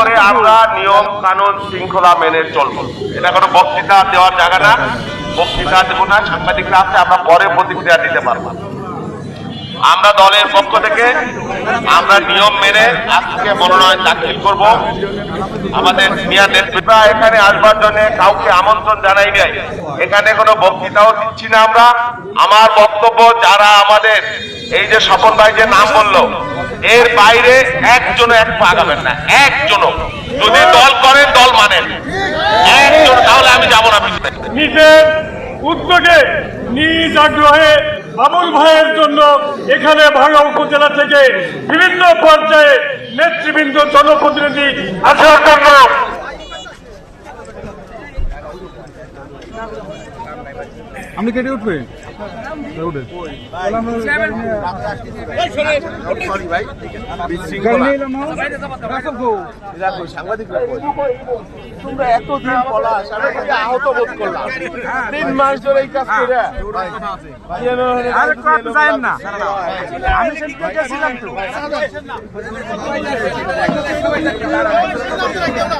তারপরে আমরা নিয়ম কানুন শৃঙ্খলা মেনে চলবো। এটা কোনো বক্তৃতা দেওয়ার জায়গা না, বক্তৃতা দেবো না, সাংবাদিকরা আছে, আমরা পরে প্রতিক্রিয়া দিতে পারবো। আমরা দলের পক্ষ থেকে আমরা নিয়ম মেনে আজকে মনোনয়ন দাখিল করব। আমাদের সিনিয়র নেতৃত্বরা এখানে আসবার জন্য কাউকে আমন্ত্রণ জানাই নাই, এখানে কোনো বক্তৃতাও দিচ্ছি না আমরা। আমার বক্তব্য, যারা আমাদের এই যে স্বপন ভাই যে নাম বললো, এর বাইরে একজনও এক পা আগাবেন না, একজনও। যদি দল করেন, দল মানেন, একজন, তাহলে আমি যাবো না পিছনে। নিজের উদ্যোগে নিজ আগ্রহে বাবুল ভাইয়ের জন্য এখানে ভাঙ্গা উপজেলা থেকে বিভিন্ন পর্যায়ে নেতৃবৃন্দ, জনপ্রতিনিধি আসার জন্য আপনি কেটে উঠবে তোমরা এতদিন পলাশ, আমি আহত বোধ করলাম 3 মাস ধরে এই কাজ করে। আমি